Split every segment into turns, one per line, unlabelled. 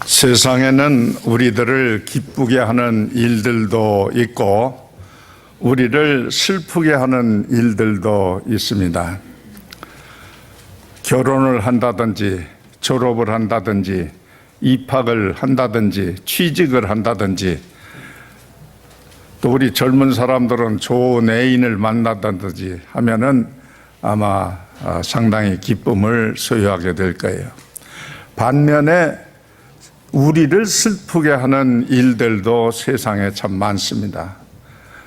세상에는 우리들을 기쁘게 하는 일들도 있고 우리를 슬프게 하는 일들도 있습니다. 결혼을 한다든지 졸업을 한다든지 입학을 한다든지 취직을 한다든지 또 우리 젊은 사람들은 좋은 애인을 만나다든지 하면은 아마 상당히 기쁨을 소유하게 될 거예요. 반면에 우리를 슬프게 하는 일들도 세상에 참 많습니다.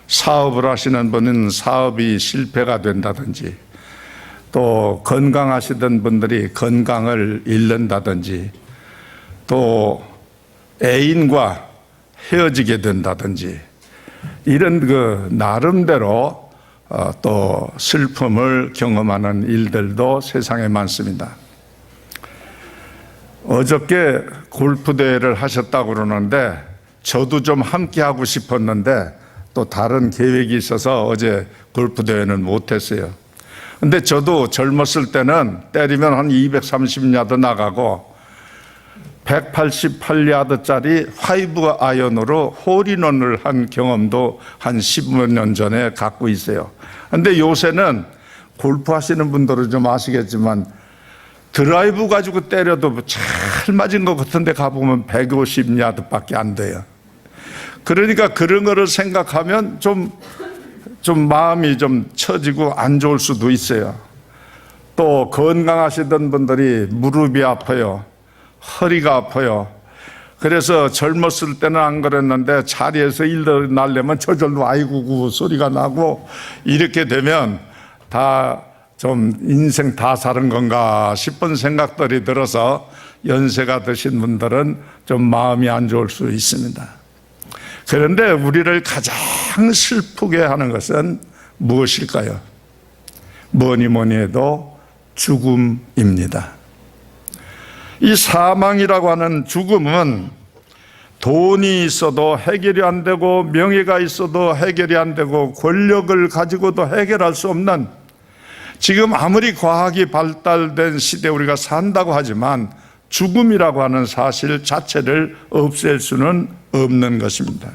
사업을 하시는 분은 사업이 실패가 된다든지, 또 건강하시던 분들이 건강을 잃는다든지, 또 애인과 헤어지게 된다든지, 이런 나름대로 또 슬픔을 경험하는 일들도 세상에 많습니다. 어저께 골프 대회를 하셨다고 그러는데 저도 좀 함께 하고 싶었는데 또 다른 계획이 있어서 어제 골프 대회는 못했어요. 근데 저도 젊었을 때는 때리면 한 230야드 나가고 188야드짜리 5 아이언으로 홀인원을 한 경험도 한 15년 전에 갖고 있어요. 근데 요새는 골프 하시는 분들은 좀 아시겠지만 드라이브 가지고 때려도 잘 맞은 것 같은데 가보면 150야드밖에 안 돼요. 그러니까 그런 거를 생각하면 좀 마음이 좀 처지고 안 좋을 수도 있어요. 또 건강하시던 분들이 무릎이 아파요. 허리가 아파요. 그래서 젊었을 때는 안 그랬는데 자리에서 일어나려면 저절로 아이고 소리가 나고 이렇게 되면 다 좀 인생 다 사는 건가 싶은 생각들이 들어서 연세가 드신 분들은 좀 마음이 안 좋을 수 있습니다. 그런데 우리를 가장 슬프게 하는 것은 무엇일까요? 뭐니 해도 죽음입니다. 이 사망이라고 하는 죽음은 돈이 있어도 해결이 안 되고 명예가 있어도 해결이 안 되고 권력을 가지고도 해결할 수 없는, 지금 아무리 과학이 발달된 시대에 우리가 산다고 하지만 죽음이라고 하는 사실 자체를 없앨 수는 없는 것입니다.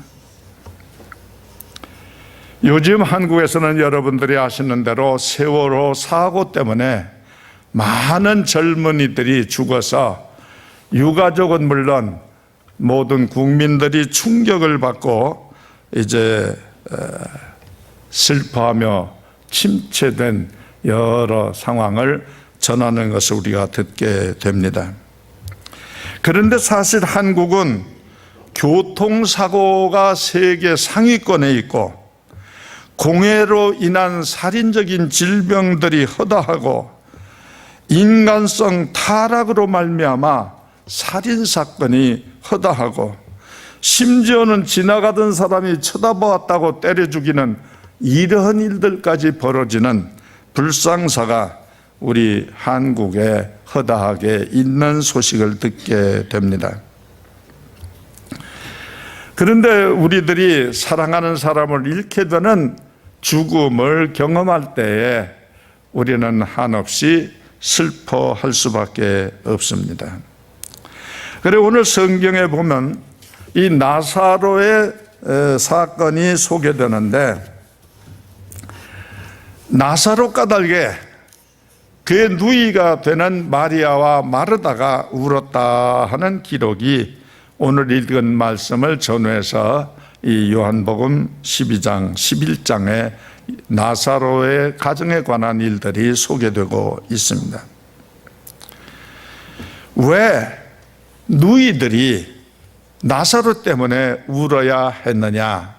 요즘 한국에서는 여러분들이 아시는 대로 세월호 사고 때문에 많은 젊은이들이 죽어서 유가족은 물론 모든 국민들이 충격을 받고 이제 슬퍼하며 침체된 여러 상황을 전하는 것을 우리가 듣게 됩니다. 그런데 사실 한국은 교통사고가 세계 상위권에 있고 공해로 인한 살인적인 질병들이 허다하고 인간성 타락으로 말미암아 살인사건이 허다하고 심지어는 지나가던 사람이 쳐다보았다고 때려 죽이는 이러한 일들까지 벌어지는 불상사가 우리 한국에 허다하게 있는 소식을 듣게 됩니다. 그런데 우리들이 사랑하는 사람을 잃게 되는 죽음을 경험할 때에 우리는 한없이 슬퍼할 수밖에 없습니다. 그래 오늘 성경에 보면 이 나사로의 사건이 소개되는데, 나사로 까닭에 그의 누이가 되는 마리아와 마르다가 울었다 하는 기록이 오늘 읽은 말씀을 전후해서 이 요한복음 12장, 11장에 나사로의 가정에 관한 일들이 소개되고 있습니다. 왜 누이들이 나사로 때문에 울어야 했느냐?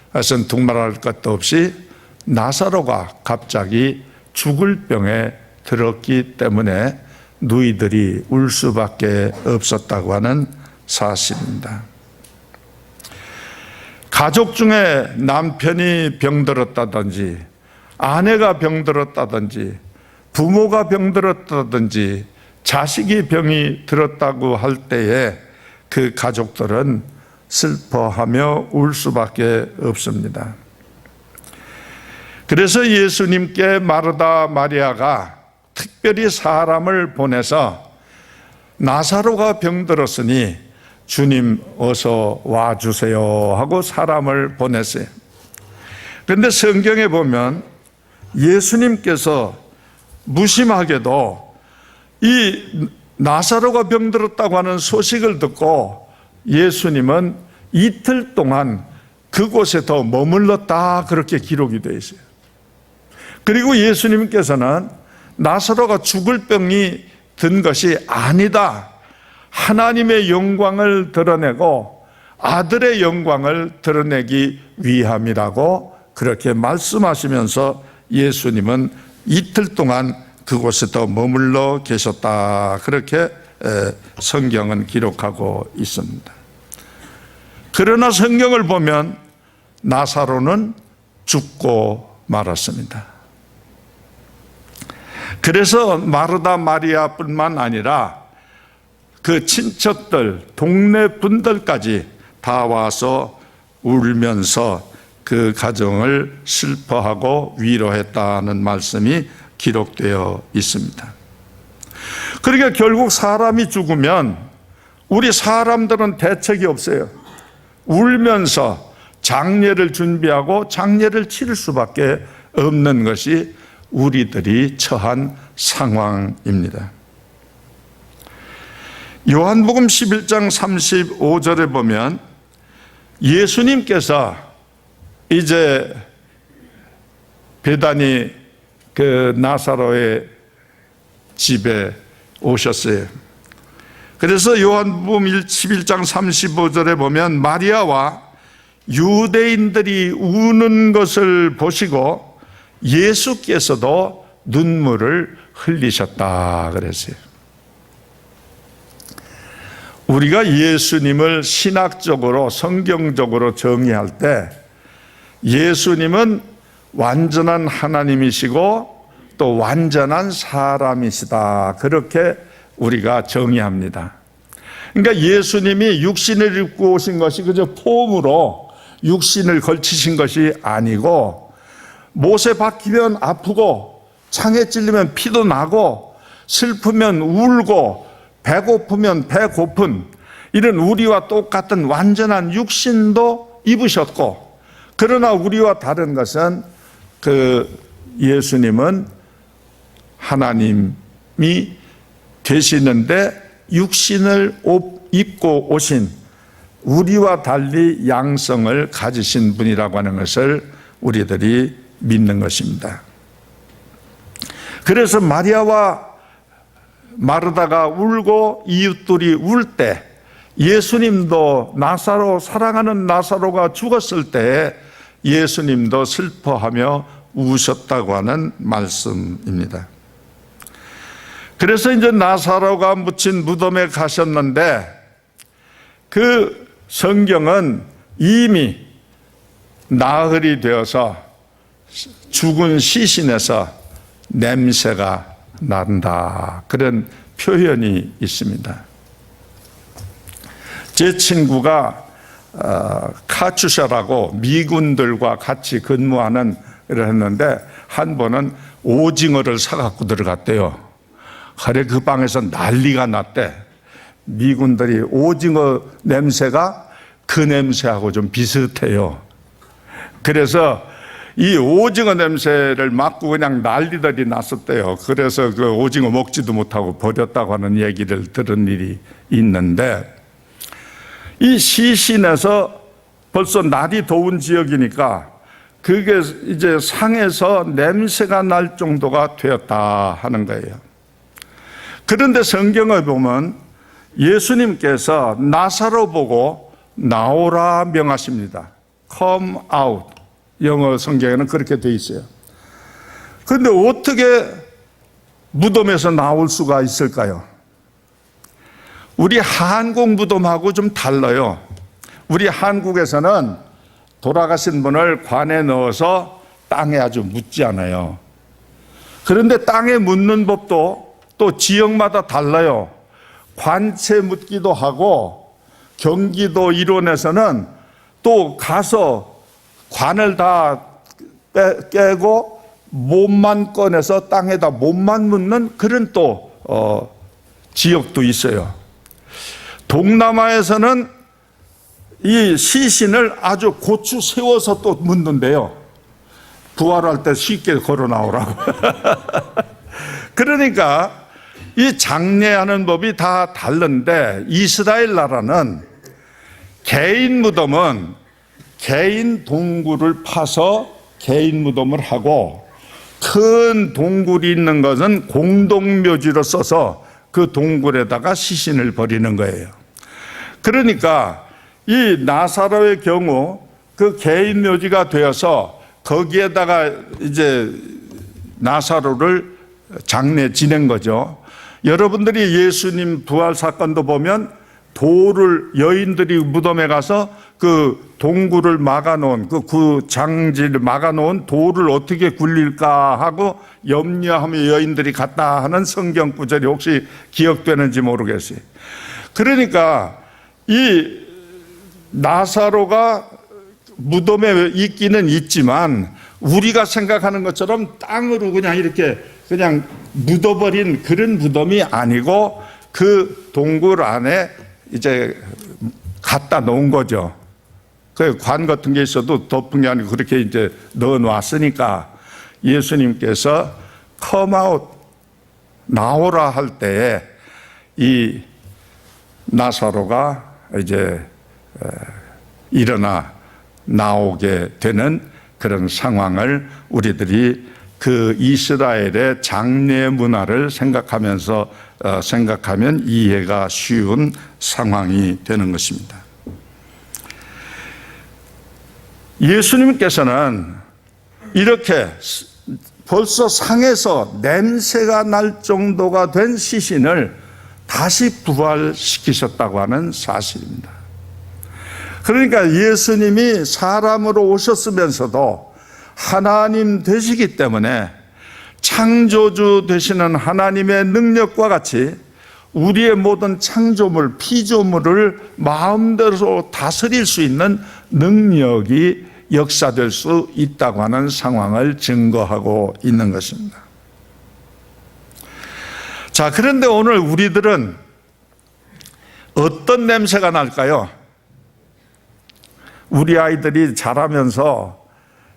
그것은 두말할 것도 없이 나사로가 갑자기 죽을 병에 들었기 때문에 누이들이 울 수밖에 없었다고 하는 사실입니다. 가족 중에 남편이 병들었다든지 아내가 병들었다든지 부모가 병들었다든지 자식이 병이 들었다고 할 때에 그 가족들은 슬퍼하며 울 수밖에 없습니다. 그래서 예수님께 마르다 마리아가 특별히 사람을 보내서 나사로가 병들었으니 주님 어서 와주세요 하고 사람을 보냈어요. 그런데 성경에 보면 예수님께서 무심하게도 이 나사로가 병들었다고 하는 소식을 듣고 예수님은 이틀 동안 그곳에 더 머물렀다, 그렇게 기록이 되어 있어요. 그리고 예수님께서는 나사로가 죽을 병이 든 것이 아니다, 하나님의 영광을 드러내고 아들의 영광을 드러내기 위함이라고 그렇게 말씀하시면서 예수님은 이틀 동안 그곳에 더 머물러 계셨다, 그렇게 성경은 기록하고 있습니다. 그러나 성경을 보면 나사로는 죽고 말았습니다. 그래서 마르다 마리아뿐만 아니라 그 친척들, 동네 분들까지 다 와서 울면서 그 가정을 슬퍼하고 위로했다는 말씀이 기록되어 있습니다. 그러니까 결국 사람이 죽으면 우리 사람들은 대책이 없어요. 울면서 장례를 준비하고 장례를 치를 수밖에 없는 것이 우리들이 처한 상황입니다. 요한복음 11장 35절에 보면 예수님께서 이제 베다니 그 나사로의 집에 오셨어요. 그래서 요한복음 11장 35절에 보면 마리아와 유대인들이 우는 것을 보시고 예수께서도 눈물을 흘리셨다 그랬어요. 우리가 예수님을 신학적으로 성경적으로 정의할 때 예수님은 완전한 하나님이시고 또 완전한 사람이시다, 그렇게 우리가 정의합니다. 그러니까 예수님이 육신을 입고 오신 것이 그저 폼으로 육신을 걸치신 것이 아니고 못에 박히면 아프고 창에 찔리면 피도 나고 슬프면 울고 배고프면 배고픈 이런 우리와 똑같은 완전한 육신도 입으셨고, 그러나 우리와 다른 것은 그 예수님은 하나님이 되시는데 육신을 입고 오신 우리와 달리 양성을 가지신 분이라고 하는 것을 우리들이 믿는 것입니다. 그래서 마리아와 마르다가 울고 이웃들이 울 때 예수님도 사랑하는 나사로가 죽었을 때 예수님도 슬퍼하며 우셨다고 하는 말씀입니다. 그래서 이제 나사로가 묻힌 무덤에 가셨는데 그 성경은 이미 나흘이 되어서 죽은 시신에서 냄새가 난다, 그런 표현이 있습니다. 제 친구가 카츄샤라고 미군들과 같이 근무하는 일을 했는데 한 번은 오징어를 사갖고 들어갔대요. 그래 그 방에서 난리가 났대. 미군들이 오징어 냄새가 그 냄새하고 좀 비슷해요. 그래서 이 오징어 냄새를 맡고 그냥 난리들이 났었대요. 그래서 그 오징어 먹지도 못하고 버렸다고 하는 얘기를 들은 일이 있는데, 이 시신에서 벌써 날이 더운 지역이니까 그게 이제 상에서 냄새가 날 정도가 되었다 하는 거예요. 그런데 성경을 보면 예수님께서 나사로 보고 나오라 명하십니다. Come out. 영어 성경에는 그렇게 되어 있어요. 그런데 어떻게 무덤에서 나올 수가 있을까요? 우리 한국 무덤하고 좀 달라요. 우리 한국에서는 돌아가신 분을 관에 넣어서 땅에 아주 묻지 않아요. 그런데 땅에 묻는 법도 또 지역마다 달라요. 관채 묻기도 하고 경기도 일원에서는 또 가서 관을 다 깨고 몸만 꺼내서 땅에다 몸만 묻는 그런 또 지역도 있어요. 동남아에서는 이 시신을 아주 고추 세워서 또 묻는데요. 부활할 때 쉽게 걸어 나오라고. 그러니까 이 장례하는 법이 다 다른데, 이스라엘 나라는 개인 무덤은 개인 동굴을 파서 개인 무덤을 하고, 큰 동굴이 있는 것은 공동묘지로 써서 그 동굴에다가 시신을 버리는 거예요. 그러니까 이 나사로의 경우 그 개인 묘지가 되어서 거기에다가 이제 나사로를 장례 지낸 거죠. 여러분들이 예수님 부활 사건도 보면 돌을, 여인들이 무덤에 가서 그 동굴을 막아놓은 그 장지를 막아놓은 돌을 어떻게 굴릴까 하고 염려하며 여인들이 갔다 하는 성경 구절이 혹시 기억되는지 모르겠어요. 그러니까 이 나사로가 무덤에 있기는 있지만 우리가 생각하는 것처럼 땅으로 그냥 이렇게 그냥 묻어버린 그런 무덤이 아니고 그 동굴 안에 이제 갖다 놓은 거죠. 그 관 같은 게 있어도 덮은 게 아니고 그렇게 이제 넣어 놨으니까 예수님께서 come out, 나오라 할 때에 이 나사로가 이제 일어나 나오게 되는 그런 상황을 우리들이 그 이스라엘의 장례 문화를 생각하면 이해가 쉬운 상황이 되는 것입니다. 예수님께서는 이렇게 벌써 상에서 냄새가 날 정도가 된 시신을 다시 부활시키셨다고 하는 사실입니다. 그러니까 예수님이 사람으로 오셨으면서도 하나님 되시기 때문에 창조주 되시는 하나님의 능력과 같이 우리의 모든 창조물, 피조물을 마음대로 다스릴 수 있는 능력이 역사될 수 있다고 하는 상황을 증거하고 있는 것입니다. 자, 그런데 오늘 우리들은 어떤 냄새가 날까요? 우리 아이들이 자라면서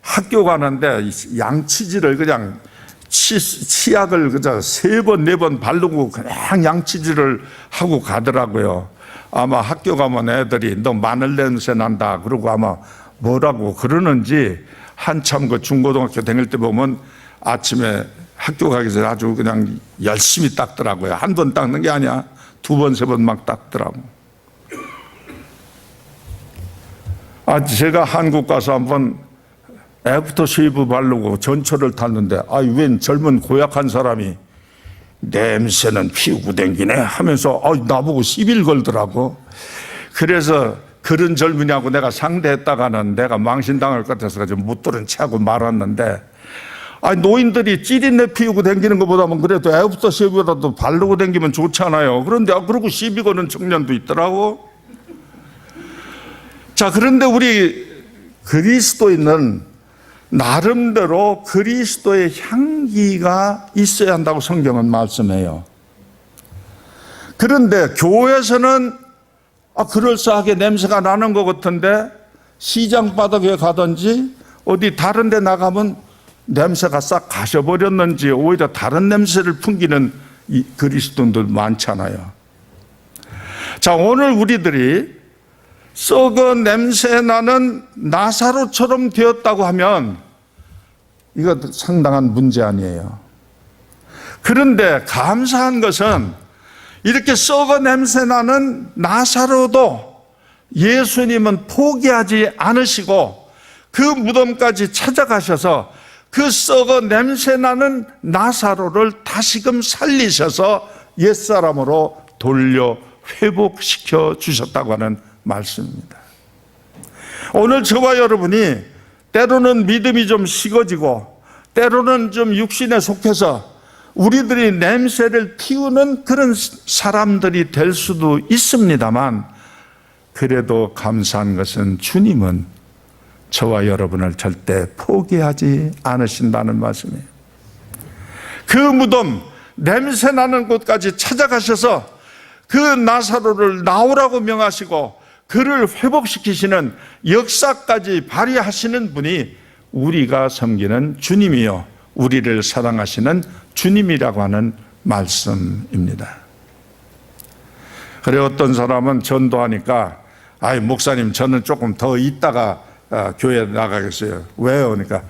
학교 가는데 양치질을 그냥 치약을 그저 3번, 4번 바르고 그냥 양치질을 하고 가더라고요. 아마 학교 가면 애들이 너 마늘 냄새 난다 그러고 아마 뭐라고 그러는지 한참 그 중고등학교 다닐 때 보면 아침에 학교 가기 전에 아주 그냥 열심히 닦더라고요. 한 번 닦는 게 아니야. 2번, 3번 막 닦더라고. 제가 한국 가서 한번 애프터 쉐이브 바르고 전철을 탔는데 웬 젊은 고약한 사람이 냄새는 피우고 댕기네 하면서 나보고 시비를 걸더라고. 그래서 그런 젊은이하고 내가 상대했다가는 내가 망신당할 것 같아서 못 들은 체하고 말았는데, 노인들이 찌린내 피우고 댕기는 것보다는 그래도 애프터 쉐이브라도 바르고 댕기면 좋잖아요. 그런데 그러고 시비 거는 청년도 있더라고. 자, 그런데 우리 그리스도인은 나름대로 그리스도의 향기가 있어야 한다고 성경은 말씀해요. 그런데 교회에서는 그럴싸하게 냄새가 나는 것 같은데 시장 바닥에 가든지 어디 다른 데 나가면 냄새가 싹 가셔버렸는지 오히려 다른 냄새를 풍기는 그리스도인들 많잖아요. 자, 오늘 우리들이 썩은 냄새 나는 나사로처럼 되었다고 하면 이거 상당한 문제 아니에요. 그런데 감사한 것은 이렇게 썩은 냄새 나는 나사로도 예수님은 포기하지 않으시고 그 무덤까지 찾아가셔서 그 썩은 냄새 나는 나사로를 다시금 살리셔서 옛사람으로 돌려 회복시켜 주셨다고 하는 말씀입니다. 오늘 저와 여러분이 때로는 믿음이 좀 식어지고 때로는 좀 육신에 속해서 우리들이 냄새를 틔우는 그런 사람들이 될 수도 있습니다만, 그래도 감사한 것은 주님은 저와 여러분을 절대 포기하지 않으신다는 말씀이에요. 그 무덤, 냄새 나는 곳까지 찾아가셔서 그 나사로를 나오라고 명하시고 그를 회복시키시는 역사까지 발휘하시는 분이 우리가 섬기는 주님이요, 우리를 사랑하시는 주님이라고 하는 말씀입니다. 그래, 어떤 사람은 전도하니까 아이, 목사님, 저는 조금 더 있다가 교회 나가겠어요. 왜요? 그러니까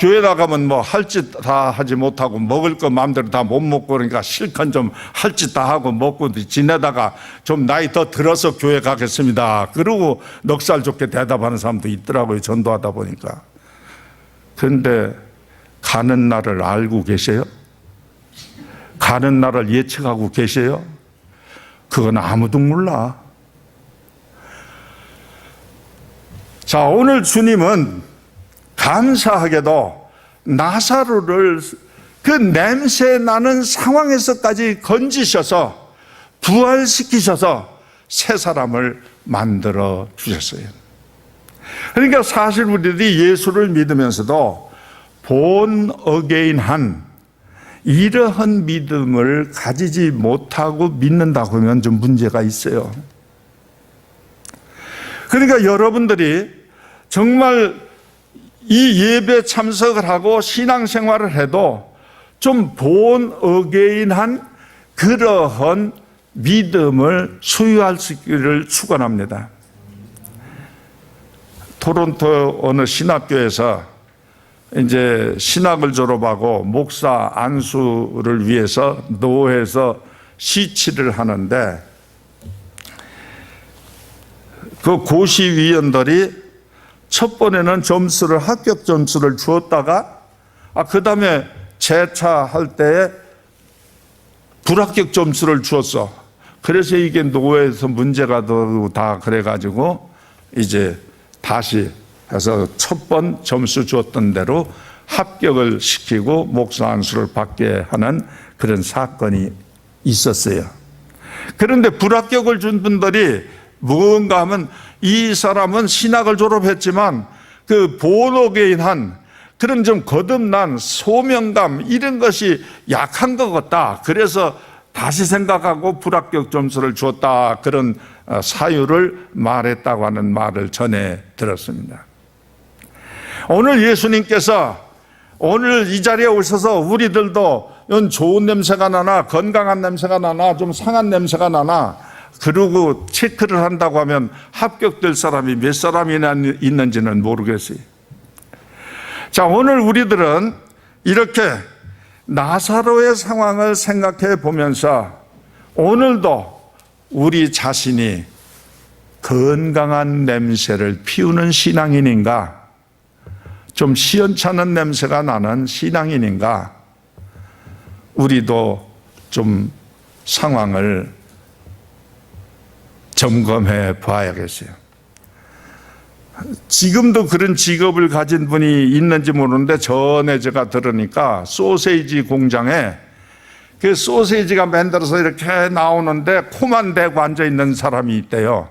교회 나가면 뭐 할 짓 다 하지 못하고 먹을 거 마음대로 다 못 먹고 그러니까 실컷 좀 할 짓 다 하고 먹고 지내다가 좀 나이 더 들어서 교회 가겠습니다. 그러고 넉살 좋게 대답하는 사람도 있더라고요, 전도하다 보니까. 그런데 가는 날을 알고 계세요? 가는 날을 예측하고 계세요? 그건 아무도 몰라. 자, 오늘 주님은 감사하게도 나사로를 그 냄새 나는 상황에서까지 건지셔서 부활시키셔서 새 사람을 만들어 주셨어요. 그러니까 사실 우리들이 예수를 믿으면서도 본 어게인한 이러한 믿음을 가지지 못하고 믿는다고 하면 좀 문제가 있어요. 그러니까 여러분들이 정말 이 예배 참석을 하고 신앙생활을 해도 좀 본 어게인한 그러한 믿음을 소유할 수 있기를 축원합니다. 토론토 어느 신학교에서 이제 신학을 졸업하고 목사 안수를 위해서 노회에서 시치를 하는데 그 고시위원들이 첫 번에는 점수를, 합격 점수를 주었다가 그 다음에 재차할 때에 불합격 점수를 주었어. 그래서 이게 노회에서 문제가 되고 다 그래가지고 이제 다시 해서 첫 번 점수 주었던 대로 합격을 시키고 목사 안수를 받게 하는 그런 사건이 있었어요. 그런데 불합격을 준 분들이 무언가 하면 이 사람은 신학을 졸업했지만 그 본어게인한 그런 좀 거듭난 소명감 이런 것이 약한 것 같다. 그래서 다시 생각하고 불합격 점수를 줬다. 그런 사유를 말했다고 하는 말을 전해 들었습니다. 오늘 예수님께서 오늘 이 자리에 오셔서 우리들도 좋은 냄새가 나나 건강한 냄새가 나나 좀 상한 냄새가 나나 그러고 체크를 한다고 하면 합격될 사람이 몇 사람이나 있는지는 모르겠어요. 자, 오늘 우리들은 이렇게 나사로의 상황을 생각해 보면서 오늘도 우리 자신이 건강한 냄새를 피우는 신앙인인가, 좀 시원찮은 냄새가 나는 신앙인인가, 우리도 좀 상황을 점검해 봐야겠어요. 지금도 그런 직업을 가진 분이 있는지 모르는데 전에 제가 들으니까 소세지 공장에 그 소세지가 만들어서 이렇게 나오는데 코만 대고 앉아있는 사람이 있대요.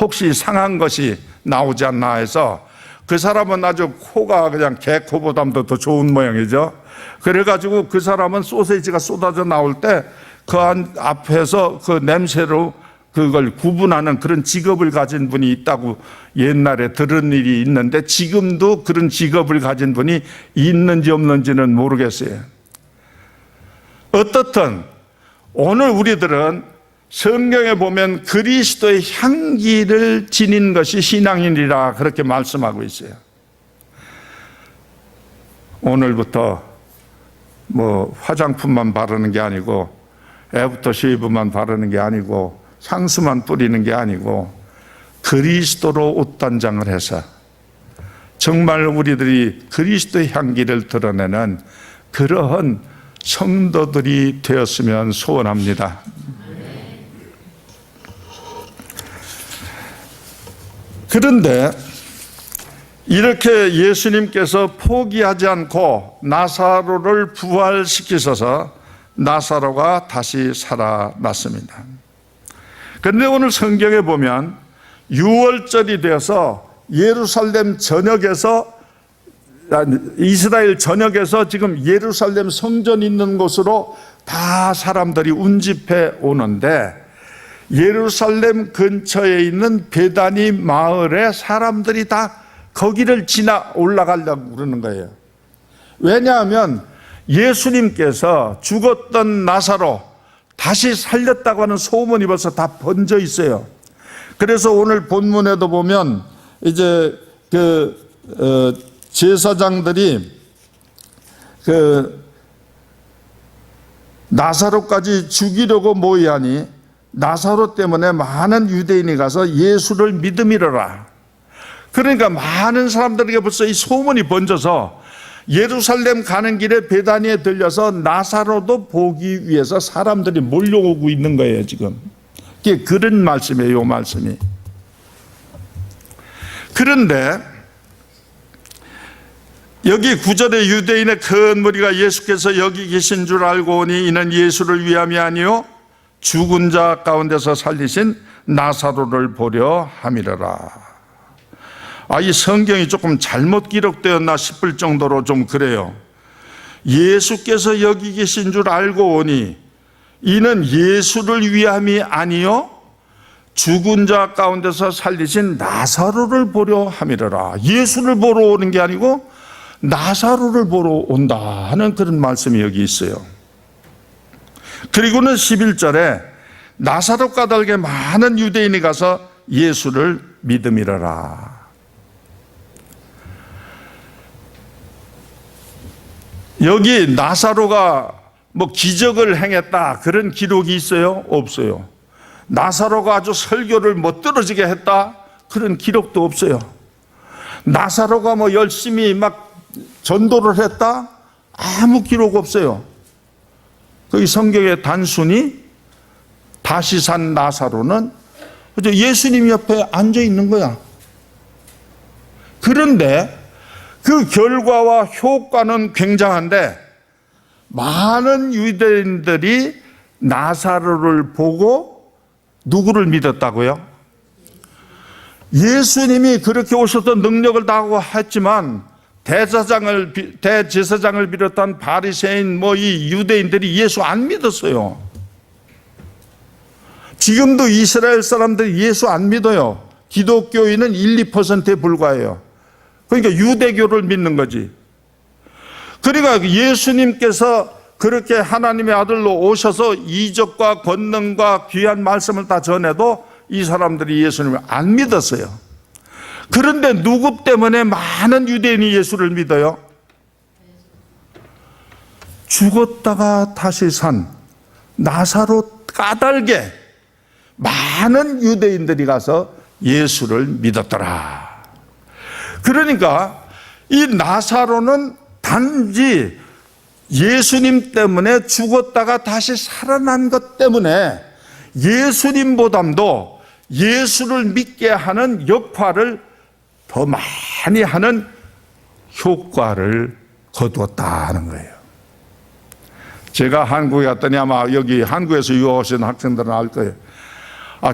혹시 상한 것이 나오지 않나 해서 그 사람은 아주 코가 그냥 개코보다도 더 좋은 모양이죠. 그래가지고 그 사람은 소세지가 쏟아져 나올 때 그 앞에서 그 냄새로 그걸 구분하는 그런 직업을 가진 분이 있다고 옛날에 들은 일이 있는데 지금도 그런 직업을 가진 분이 있는지 없는지는 모르겠어요. 어떻든 오늘 우리들은 성경에 보면 그리스도의 향기를 지닌 것이 신앙인이라 그렇게 말씀하고 있어요. 오늘부터 뭐 화장품만 바르는 게 아니고 애프터 쉐이브만 바르는 게 아니고 향수만 뿌리는 게 아니고 그리스도로 옷단장을 해서 정말 우리들이 그리스도의 향기를 드러내는 그러한 성도들이 되었으면 소원합니다. 그런데 이렇게 예수님께서 포기하지 않고 나사로를 부활시키셔서 나사로가 다시 살아났습니다. 그런데 오늘 성경에 보면 6월절이 되어서 예루살렘 전역에서 이스라엘 전역에서 지금 예루살렘 성전 있는 곳으로 다 사람들이 운집해 오는데 예루살렘 근처에 있는 베다니 마을에 사람들이 다 거기를 지나 올라가려고 그러는 거예요. 왜냐하면 예수님께서 죽었던 나사로 다시 살렸다고 하는 소문이 벌써 다 번져 있어요. 그래서 오늘 본문에도 보면 이제 제사장들이 나사로까지 죽이려고 모이하니 나사로 때문에 많은 유대인이 가서 예수를 믿음이로라. 그러니까 많은 사람들에게 벌써 이 소문이 번져서 예루살렘 가는 길에 베다니에 들려서 나사로도 보기 위해서 사람들이 몰려오고 있는 거예요, 지금. 이게 그런 말씀이에요, 이 말씀이. 그런데 여기 9절에 유대인의 큰 무리가 예수께서 여기 계신 줄 알고 오니 이는 예수를 위함이 아니요 죽은 자 가운데서 살리신 나사로를 보려 함이라라. 이 성경이 조금 잘못 기록되었나 싶을 정도로 좀 그래요. 예수께서 여기 계신 줄 알고 오니 이는 예수를 위함이 아니요 죽은 자 가운데서 살리신 나사로를 보려 함이라라. 예수를 보러 오는 게 아니고 나사로를 보러 온다 하는 그런 말씀이 여기 있어요. 그리고는 11절에 나사로 까닭에 많은 유대인이 가서 예수를 믿음이라라. 여기 나사로가 뭐 기적을 행했다 그런 기록이 있어요? 없어요. 나사로가 아주 설교를 멋들어지게 했다 그런 기록도 없어요. 나사로가 뭐 열심히 막 전도를 했다 아무 기록 없어요. 그 성경에 단순히 다시 산 나사로는 예수님 옆에 앉아 있는 거야. 그런데 그 결과와 효과는 굉장한데 많은 유대인들이 나사로를 보고 누구를 믿었다고요? 예수님이 그렇게 오셨던 능력을 다하고 했지만 대제사장을 비롯한 바리새인 이 유대인들이 예수 안 믿었어요. 지금도 이스라엘 사람들이 예수 안 믿어요. 기독교인은 1, 2%에 불과해요. 그러니까 유대교를 믿는 거지. 그러니까 예수님께서 그렇게 하나님의 아들로 오셔서 이적과 권능과 귀한 말씀을 다 전해도 이 사람들이 예수님을 안 믿었어요. 그런데 누구 때문에 많은 유대인이 예수를 믿어요? 죽었다가 다시 산 나사로 까닭에 많은 유대인들이 가서 예수를 믿었더라. 그러니까 이 나사로는 단지 예수님 때문에 죽었다가 다시 살아난 것 때문에 예수님보다도 예수를 믿게 하는 역할을 더 많이 하는 효과를 거두었다는 거예요. 제가 한국에 갔더니 아마 여기 한국에서 유학 오신 학생들은 알 거예요.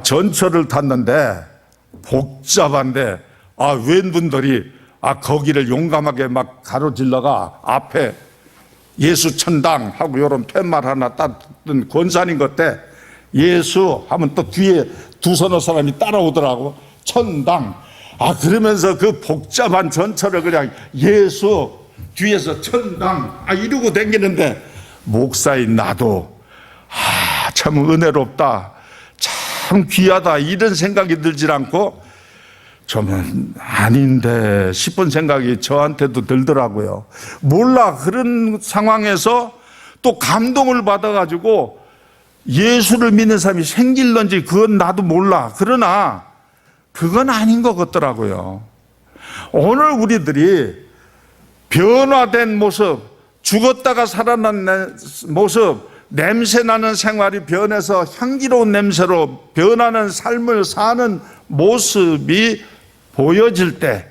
전철을 탔는데 복잡한데 웬분들이 거기를 용감하게 막 가로질러가 앞에 예수 천당 하고 이런 팻말 하나 땄던 권사님 그때 예수 하면 또 뒤에 두서너 사람이 따라오더라고. 천당. 그러면서 그 복잡한 전철을 그냥 예수 뒤에서 천당 이러고 다니는데 목사인 나도 참 은혜롭다, 참 귀하다 이런 생각이 들질 않고 좀 아닌데 싶은 생각이 저한테도 들더라고요. 몰라, 그런 상황에서 또 감동을 받아가지고 예수를 믿는 사람이 생길런지 그건 나도 몰라. 그러나 그건 아닌 것 같더라고요. 오늘 우리들이 변화된 모습, 죽었다가 살아난 모습, 냄새나는 생활이 변해서 향기로운 냄새로 변하는 삶을 사는 모습이 보여질 때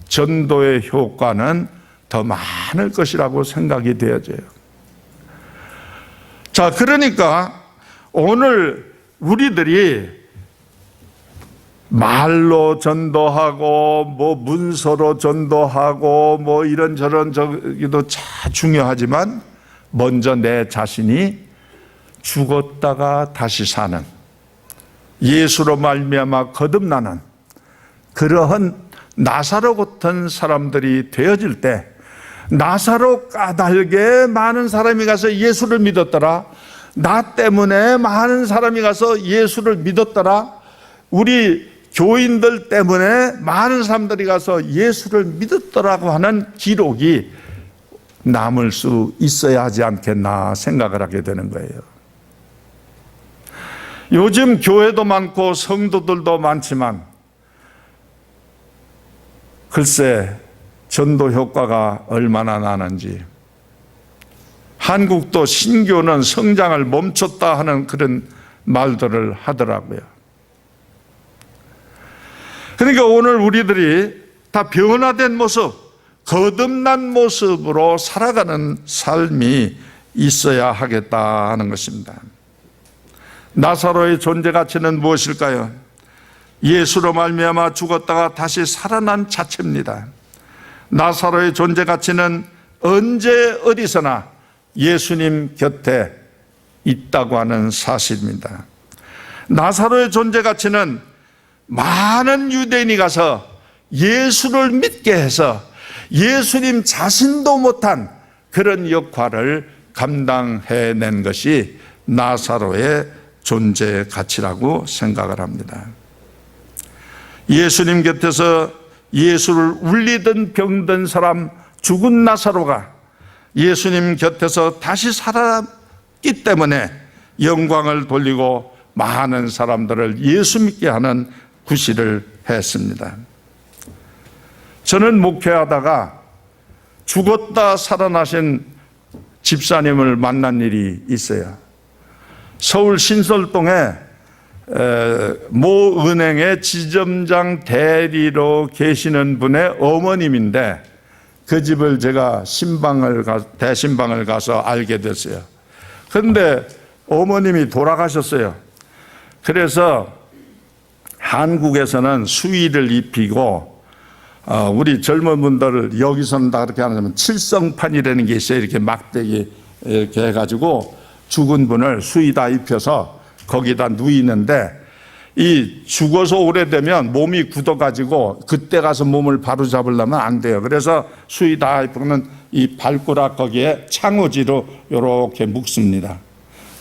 전도의 효과는 더 많을 것이라고 생각이 되어져요. 자, 그러니까 오늘 우리들이 말로 전도하고 문서로 전도하고 이런저런 저기도 참 중요하지만 먼저 내 자신이 죽었다가 다시 사는 예수로 말미암아 거듭나는 그러한 나사로 같은 사람들이 되어질 때, 나사로 까닭에 많은 사람이 가서 예수를 믿었더라, 나 때문에 많은 사람이 가서 예수를 믿었더라, 우리 교인들 때문에 많은 사람들이 가서 예수를 믿었더라고 하는 기록이 남을 수 있어야 하지 않겠나 생각을 하게 되는 거예요. 요즘 교회도 많고 성도들도 많지만 글쎄 전도 효과가 얼마나 나는지, 한국도 신교는 성장을 멈췄다 하는 그런 말들을 하더라고요. 그러니까 오늘 우리들이 다 변화된 모습, 거듭난 모습으로 살아가는 삶이 있어야 하겠다 하는 것입니다. 나사로의 존재 가치는 무엇일까요? 예수로 말미암아 죽었다가 다시 살아난 자체입니다. 나사로의 존재 가치는 언제 어디서나 예수님 곁에 있다고 하는 사실입니다. 나사로의 존재 가치는 많은 유대인이 가서 예수를 믿게 해서 예수님 자신도 못한 그런 역할을 감당해낸 것이 나사로의 존재 가치라고 생각을 합니다. 예수님 곁에서 예수를 울리던 병든 사람, 죽은 나사로가 예수님 곁에서 다시 살았기 때문에 영광을 돌리고 많은 사람들을 예수 믿게 하는 구실을 했습니다. 저는 목회하다가 죽었다 살아나신 집사님을 만난 일이 있어요. 서울 신설동에 모 은행의 지점장 대리로 계시는 분의 어머님인데, 그 집을 제가 대신방을 가서 알게 됐어요. 그런데 어머님이 돌아가셨어요. 그래서 한국에서는 수의를 입히고, 우리 젊은 분들을 여기서는 다 그렇게 하면 칠성판이라는 게 있어요. 이렇게 막대기 이렇게 해가지고 죽은 분을 수의다 입혀서 거기다 누이는데, 이 죽어서 오래되면 몸이 굳어가지고 그때 가서 몸을 바로 잡으려면 안 돼요. 그래서 수의다 입히면 이 발가락 거기에 창호지로 이렇게 묶습니다.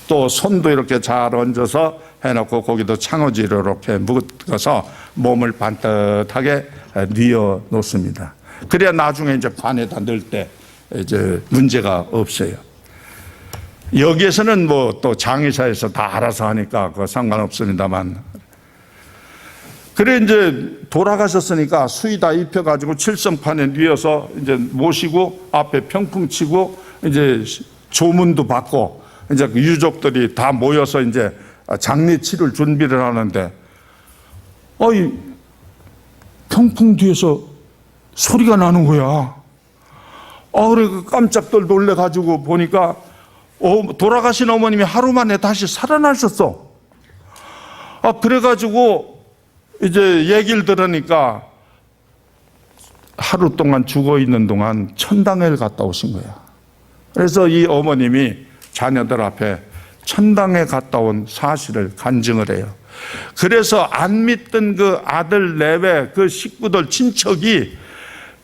또 손도 이렇게 잘 얹어서 해놓고 거기도 창호지로 이렇게 묶어서 몸을 반듯하게 뉘어 놓습니다. 그래야 나중에 이제 관에다 넣을 때 이제 문제가 없어요. 여기에서는 뭐 또 장의사에서 다 알아서 하니까 그거 상관없습니다만, 그래 이제 돌아가셨으니까 수의 다 입혀가지고 칠성판에 뉘어서 이제 모시고 앞에 평풍 치고 이제 조문도 받고 이제 유족들이 다 모여서 이제 장례 치를 준비를 하는데, 평풍 뒤에서 소리가 나는 거야. 그래 깜짝들 놀래가지고 보니까 돌아가신 어머님이 하루 만에 다시 살아나셨어. 그래가지고 이제 얘기를 들으니까 하루 동안 죽어 있는 동안 천당을 갔다 오신 거야. 그래서 이 어머님이 자녀들 앞에 천당에 갔다 온 사실을 간증을 해요. 그래서 안 믿던 그 아들 내외 그 식구들 친척이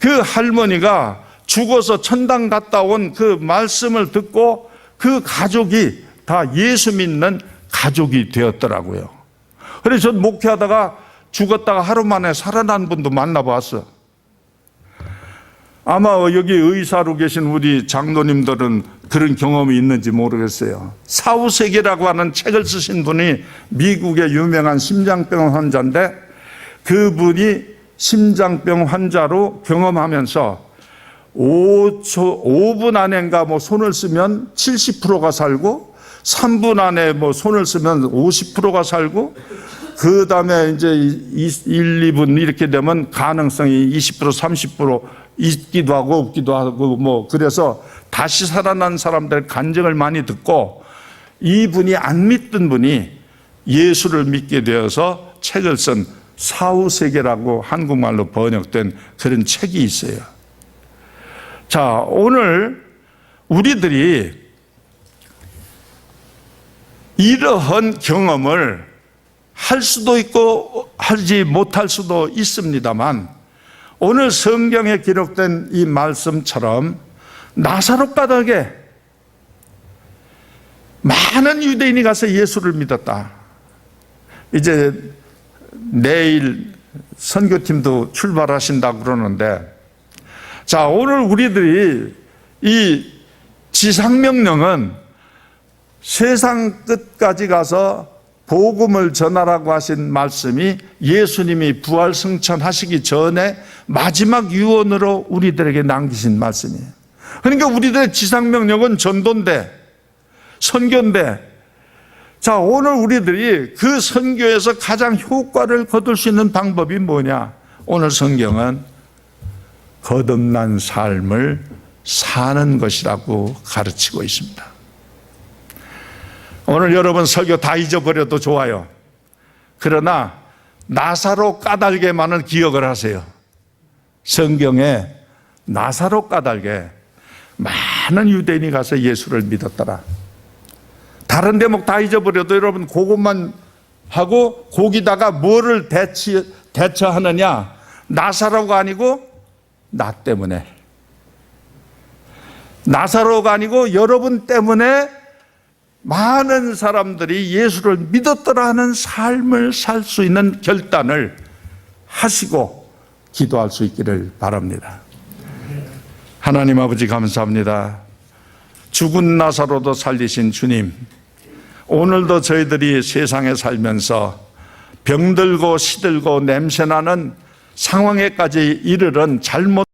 그 할머니가 죽어서 천당 갔다 온 그 말씀을 듣고 그 가족이 다 예수 믿는 가족이 되었더라고요. 그래서 전 목회하다가 죽었다가 하루 만에 살아난 분도 만나봤어. 아마 여기 의사로 계신 우리 장로님들은 그런 경험이 있는지 모르겠어요. 사후세계라고 하는 책을 쓰신 분이 미국의 유명한 심장병 환자인데, 그분이 심장병 환자로 경험하면서 5분 안에인가 뭐 손을 쓰면 70%가 살고, 3분 안에 뭐 손을 쓰면 50%가 살고, 그 다음에 이제 1, 2분 이렇게 되면 가능성이 20%, 30% 있기도 하고 없기도 하고, 뭐 그래서 다시 살아난 사람들 간증을 많이 듣고, 이분이 안 믿던 분이 예수를 믿게 되어서 책을 쓴 사후세계라고 한국말로 번역된 그런 책이 있어요. 자, 오늘 우리들이 이러한 경험을 할 수도 있고 하지 못할 수도 있습니다만, 오늘 성경에 기록된 이 말씀처럼 나사로 까닭에 많은 유대인이 가서 예수를 믿었다. 이제 내일 선교팀도 출발하신다고 그러는데, 자, 오늘 우리들이 이 지상명령은 세상 끝까지 가서 복음을 전하라고 하신 말씀이 예수님이 부활 승천하시기 전에 마지막 유언으로 우리들에게 남기신 말씀이에요. 그러니까 우리들의 지상명령은 전도인데, 선교인데, 자, 오늘 우리들이 그 선교에서 가장 효과를 거둘 수 있는 방법이 뭐냐? 오늘 성경은 거듭난 삶을 사는 것이라고 가르치고 있습니다. 오늘 여러분 설교 다 잊어버려도 좋아요. 그러나 나사로 까닭에만은 기억을 하세요. 성경에 나사로 까닭에 많은 유대인이 가서 예수를 믿었더라. 다른 대목 다 잊어버려도 여러분 그것만 하고 거기다가 뭐를 대처하느냐? 나사로가 아니고 나 때문에, 나사로가 아니고 여러분 때문에 많은 사람들이 예수를 믿었더라 하는 삶을 살 수 있는 결단을 하시고 기도할 수 있기를 바랍니다. 하나님 아버지 감사합니다. 죽은 나사로도 살리신 주님, 오늘도 저희들이 세상에 살면서 병들고 시들고 냄새나는 상황에까지 이르는 잘못